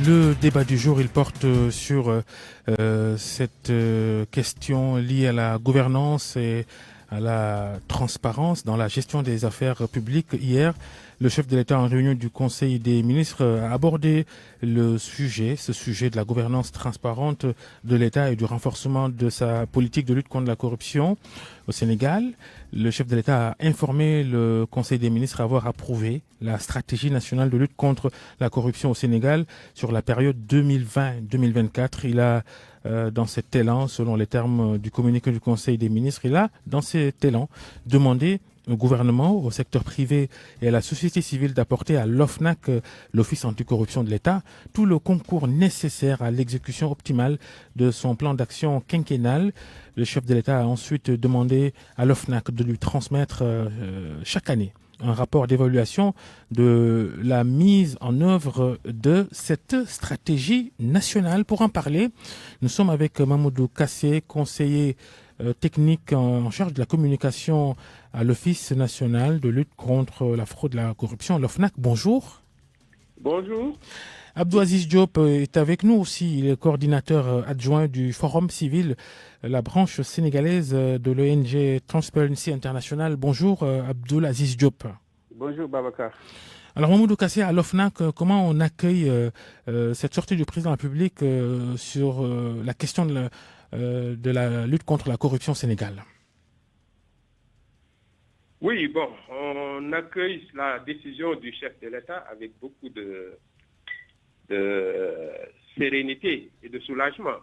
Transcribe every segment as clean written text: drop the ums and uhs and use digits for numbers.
Le débat du jour, il porte sur cette question liée à la gouvernance et à la transparence dans la gestion des affaires publiques. Hier, le chef de l'État en réunion du Conseil des ministres a abordé ce sujet de la gouvernance transparente de l'État et du renforcement de sa politique de lutte contre la corruption au Sénégal. Le chef de l'État a informé le Conseil des ministres avoir approuvé la stratégie nationale de lutte contre la corruption au Sénégal sur la période 2020-2024. Il a, dans cet élan, selon les termes du communiqué du Conseil des ministres, il a, dans cet élan, demandé au gouvernement, au secteur privé et à la société civile d'apporter à l'OFNAC, l'Office anticorruption de l'État, tout le concours nécessaire à l'exécution optimale de son plan d'action quinquennal. Le chef de l'État a ensuite demandé à l'OFNAC de lui transmettre chaque année un rapport d'évaluation de la mise en œuvre de cette stratégie nationale. Pour en parler, nous sommes avec Mamoudou Kassé, conseiller technique en charge de la communication à l'Office national de lutte contre la fraude et la corruption, l'OFNAC. Bonjour. Bonjour. Abdou Aziz Diop est avec nous aussi. Il est coordinateur adjoint du Forum civil, la branche sénégalaise de l'ONG Transparency International. Bonjour Abdou Aziz Diop. Bonjour Babacar. Alors Mamoudou Kassé, à l'OFNAC, comment on accueille cette sortie du président de la République sur la question de la lutte contre la corruption au Sénégal? Oui, bon, on accueille la décision du chef de l'État avec beaucoup de sérénité et de soulagement.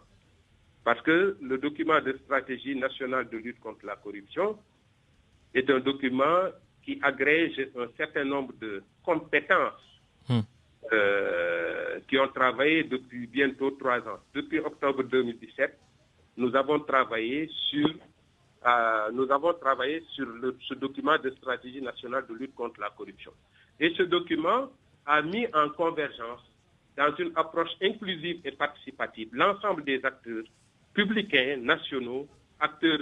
Parce que le document de stratégie nationale de lutte contre la corruption est un document qui agrège un certain nombre de compétences qui ont travaillé depuis bientôt 3 ans. Depuis octobre 2017, nous avons travaillé sur ce document de stratégie nationale de lutte contre la corruption. Et ce document a mis en convergence, dans une approche inclusive et participative, l'ensemble des acteurs publics, nationaux, acteurs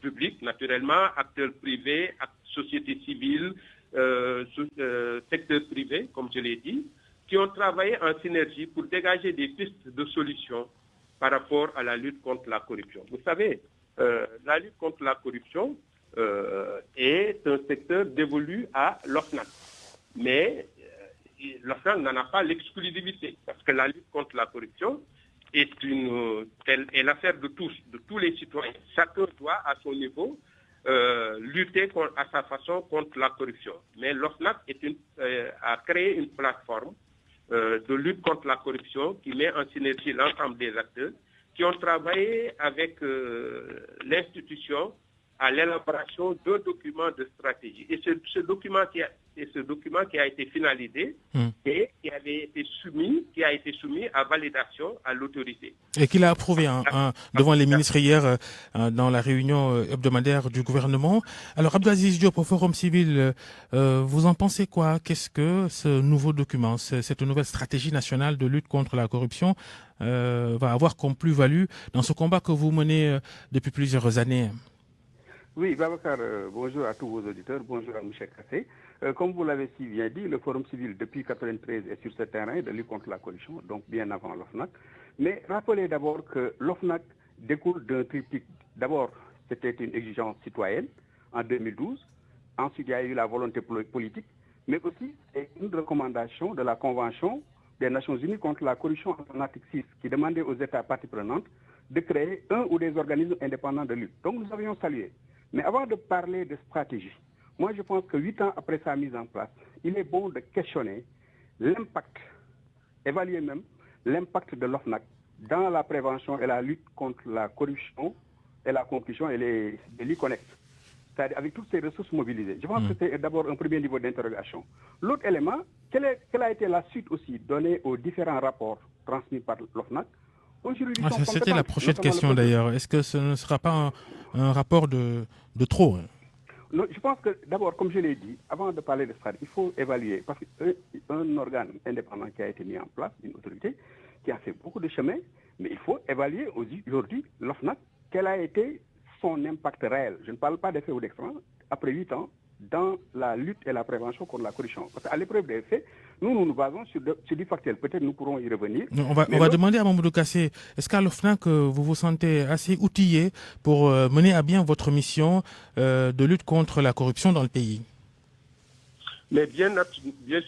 publics, naturellement, acteurs privés, société civile, secteur privé, comme je l'ai dit, qui ont travaillé en synergie pour dégager des pistes de solutions par rapport à la lutte contre la corruption. Vous savez, la lutte contre la corruption est un secteur dévolu à l'OFNAC. Mais l'OFNAC n'en a pas l'exclusivité, parce que la lutte contre la corruption est l'affaire de tous les citoyens. Chacun doit, à son niveau, lutter à sa façon contre la corruption. Mais l'OFNAC a créé une plateforme de lutte contre la corruption qui met en synergie l'ensemble des acteurs qui ont travaillé avec l'institution à l'élaboration d'un document de stratégie. Et ce document qui a été finalisé et qui a été soumis à validation à l'autorité. Et qu'il a approuvé devant les ministres hier dans la réunion hebdomadaire du gouvernement. Alors Abdou Aziz Diop, au Forum civil, vous en pensez quoi? Qu'est-ce que ce nouveau document, cette nouvelle stratégie nationale de lutte contre la corruption va avoir comme plus-value dans ce combat que vous menez depuis plusieurs années? Oui, Babacar, bonjour à tous vos auditeurs, bonjour à M. Kassé. Comme vous l'avez si bien dit, le Forum civil depuis 1993 est sur ce terrain de lutte contre la corruption, donc bien avant l'OFNAC. Mais rappelez d'abord que l'OFNAC découle d'un triptyque. D'abord, c'était une exigence citoyenne en 2012. Ensuite, il y a eu la volonté politique, mais aussi c'est une recommandation de la Convention des Nations Unies contre la corruption en son article 6 qui demandait aux États parties prenantes de créer un ou des organismes indépendants de lutte. Donc nous avions salué. Mais avant de parler de stratégie, moi je pense que 8 ans après sa mise en place, il est bon de questionner l'impact, évaluer même l'impact de l'OFNAC dans la prévention et la lutte contre la corruption et la concussion et les délits connexes. C'est-à-dire avec toutes ces ressources mobilisées. Je pense que c'est d'abord un premier niveau d'interrogation. L'autre élément, quelle a été la suite aussi donnée aux différents rapports transmis par l'OFNAC? C'était la prochaine question d'ailleurs. Est-ce que ce ne sera pas un rapport de trop? Non, je pense que d'abord, comme je l'ai dit, avant de parler de stratégie, il faut évaluer. Parce qu'un organe indépendant qui a été mis en place, une autorité, qui a fait beaucoup de chemin, mais il faut évaluer aujourd'hui l'OFNAC, quel a été son impact réel. Je ne parle pas d'effet ou d'expérience. Après 8 ans, dans la lutte et la prévention contre la corruption. Parce qu'à l'épreuve des faits, Nous nous basons sur du factuel. Peut-être nous pourrons y revenir. Non, on va demander à Mamoudou Kassé, est-ce qu'à l'OFNAC, vous vous sentez assez outillé pour mener à bien votre mission de lutte contre la corruption dans le pays? Mais bien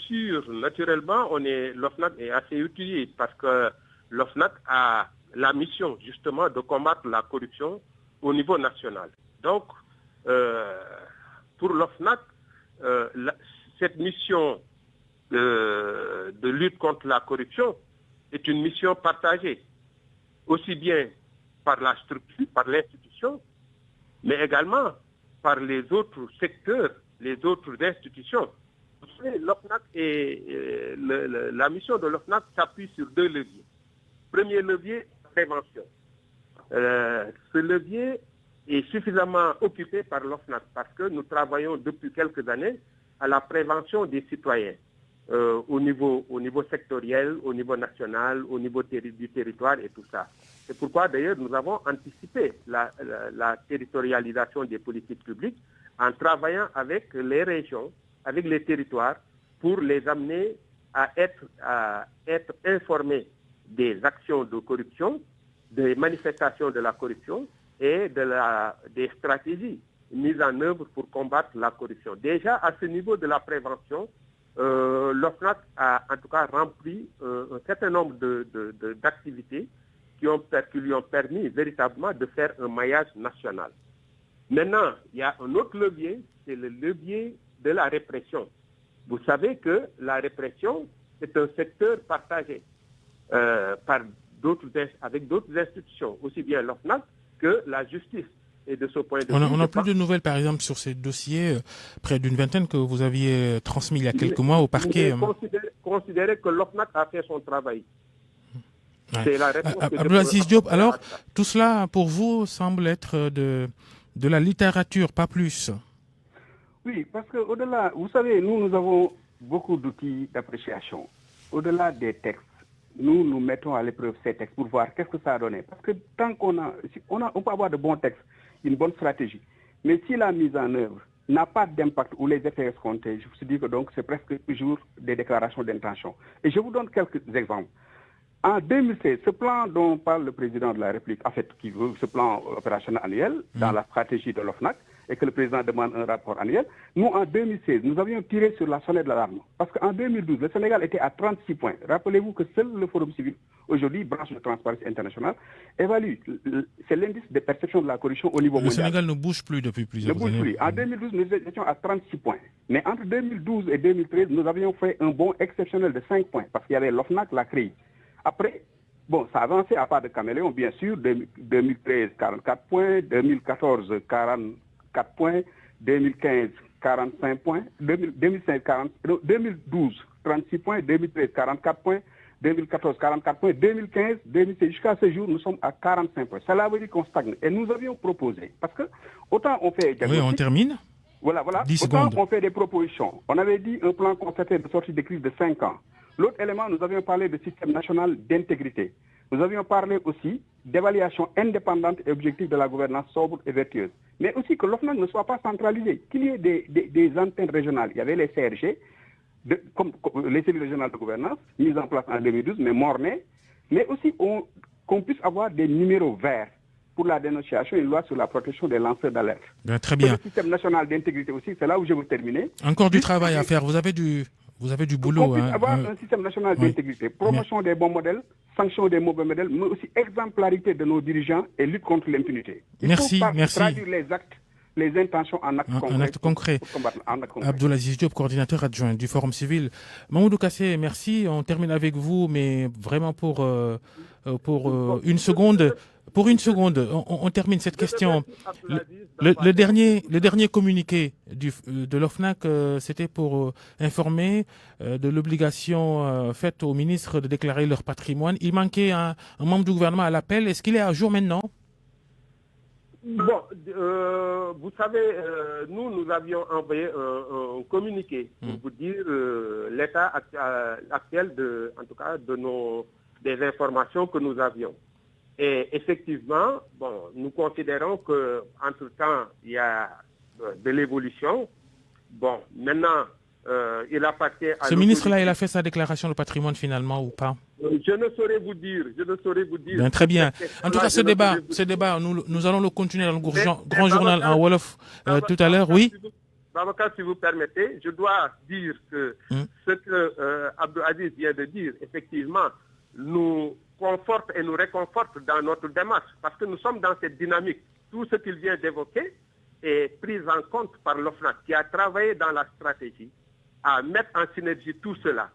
sûr, naturellement, l'OFNAC est assez outillé parce que l'OFNAC a la mission justement de combattre la corruption au niveau national. Donc, pour l'OFNAC, cette mission de lutte contre la corruption est une mission partagée, aussi bien par la structure, par l'institution, mais également par les autres secteurs, les autres institutions. L'OFNAC la mission de l'OFNAC s'appuie sur 2 leviers. Premier levier, prévention. Ce levier est suffisamment occupé par l'OFNAC parce que nous travaillons depuis quelques années à la prévention des citoyens au niveau sectoriel, au niveau national, au niveau du territoire et tout ça. C'est pourquoi d'ailleurs nous avons anticipé la territorialisation des politiques publiques en travaillant avec les régions, avec les territoires, pour les amener à être informés des actions de corruption, des manifestations de la corruption et des stratégies mises en œuvre pour combattre la corruption. Déjà, à ce niveau de la prévention, l'OFNAC a en tout cas rempli un certain nombre d'activités qui lui ont permis véritablement de faire un maillage national. Maintenant, il y a un autre levier, c'est le levier de la répression. Vous savez que la répression est un secteur partagé avec d'autres institutions, aussi bien l'OFNAC que la justice. Et de ce point de vue, on n'a plus de nouvelles, par exemple, sur ces dossiers, près d'une vingtaine que vous aviez transmis il y a quelques mois au parquet. Considérez que l'OFNAC a fait son travail. Ouais. C'est la réponse. Abdoulaziz Diop, alors, tout cela, pour vous, semble être de la littérature, pas plus. Oui, parce qu'au-delà, vous savez, nous avons beaucoup d'outils d'appréciation. Au-delà des textes, nous mettons à l'épreuve ces textes pour voir qu'est-ce que ça a donné. Parce que tant on peut avoir de bons textes, une bonne stratégie, mais si la mise en œuvre n'a pas d'impact ou les effets escomptés, je me suis dit que donc c'est presque toujours des déclarations d'intention. Et je vous donne quelques exemples. En 2016, ce plan dont parle le président de la République, en fait, qui veut ce plan opérationnel annuel dans la stratégie de l'OFNAC, et que le président demande un rapport annuel, nous, en 2016, nous avions tiré sur la sonnette d'alarme. Parce qu'en 2012, le Sénégal était à 36 points. Rappelez-vous que seul le Forum civil, aujourd'hui, branche de Transparence internationale, évalue, c'est l'indice de perception de la corruption au niveau mondial. Le Sénégal ne bouge plus depuis plusieurs années. Ne bouge plus. En 2012, nous étions à 36 points. Mais entre 2012 et 2013, nous avions fait un bond exceptionnel de 5 points, parce qu'il y avait l'OFNAC, la CREI. Après, bon, ça a avancé à part de caméléon, bien sûr, 2013, 44 points, 2014, 44 points, 2015, 45 points, 2012, 36 points, 2013, 44 points, 2014, 44 points, 2015, 2016, jusqu'à ce jour, nous sommes à 45 points. Cela veut dire qu'on stagne. Et nous avions proposé, parce que autant on fait... Oui, on termine. Voilà. 10 autant secondes. on fait des propositions. On avait dit un plan concerté de sortie de crise de 5 ans. L'autre élément, nous avions parlé de système national d'intégrité. Nous avions parlé aussi d'évaluation indépendante et objective de la gouvernance sobre et vertueuse. Mais aussi que l'OFNAC ne soit pas centralisé, qu'il y ait des antennes régionales. Il y avait les CRG, comme les cellules régionales de gouvernance, mises en place en 2012, mais mornées. Mais aussi qu'on puisse avoir des numéros verts pour la dénonciation, une loi sur la protection des lanceurs d'alerte. Très bien. Le système national d'intégrité aussi, c'est là où je veux terminer. Encore du travail à faire. Vous avez du boulot. On puisse avoir un système national d'intégrité, promotion des bons modèles, sanction des mauvais modèles, mais aussi exemplarité de nos dirigeants et lutte contre l'impunité. Merci. Traduire les actes, les intentions en actes concrets. Abdoulaziz Diop, coordinateur adjoint du Forum civil. Mamoudou Kassé, merci. On termine avec vous, mais vraiment pour une seconde. Pour une seconde, on termine cette question. Le dernier communiqué de l'OFNAC, c'était pour informer de l'obligation faite aux ministres de déclarer leur patrimoine. Il manquait un membre du gouvernement à l'appel. Est-ce qu'il est à jour maintenant? Bon, vous savez, nous avions envoyé un communiqué pour vous dire l'état actuel en tout cas des informations que nous avions. Et effectivement, bon, nous considérons qu'entre-temps, il y a de l'évolution. Bon, maintenant, il appartient à... Ce ministre-là, il a fait sa déclaration de patrimoine finalement ou pas? Je ne saurais vous dire, Bien, très bien. En tout cas, ce débat, nous allons le continuer dans le grand journal en Wolof tout à l'heure, oui. Babacar, si vous permettez, je dois dire que ce que Abdou Aziz vient de dire, effectivement, nous conforte et nous réconforte dans notre démarche, parce que nous sommes dans cette dynamique. Tout ce qu'il vient d'évoquer est pris en compte par l'OFNAC, qui a travaillé dans la stratégie à mettre en synergie tout cela,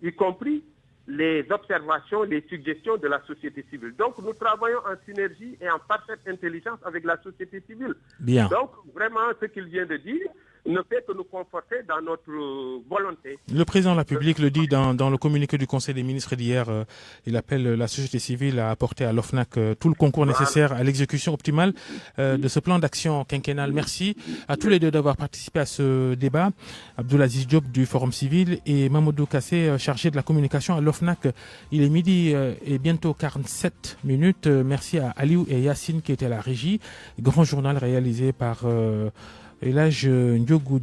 y compris les observations, les suggestions de la société civile. Donc, nous travaillons en synergie et en parfaite intelligence avec la société civile. Bien. Donc, vraiment, ce qu'il vient de dire ne fait que nous conforter dans notre volonté. Le président de la République le dit dans le communiqué du Conseil des ministres d'hier. Il appelle la société civile à apporter à l'OFNAC tout le concours nécessaire à l'exécution optimale de ce plan d'action quinquennal. Merci à tous les deux d'avoir participé à ce débat. Abdoulaziz Diop du Forum civil et Mamadou Kassé, chargé de la communication à l'OFNAC. Il est midi et bientôt 47 minutes. Merci à Aliou et Yacine qui étaient à la régie. Grand journal réalisé par Elage Ndiogou.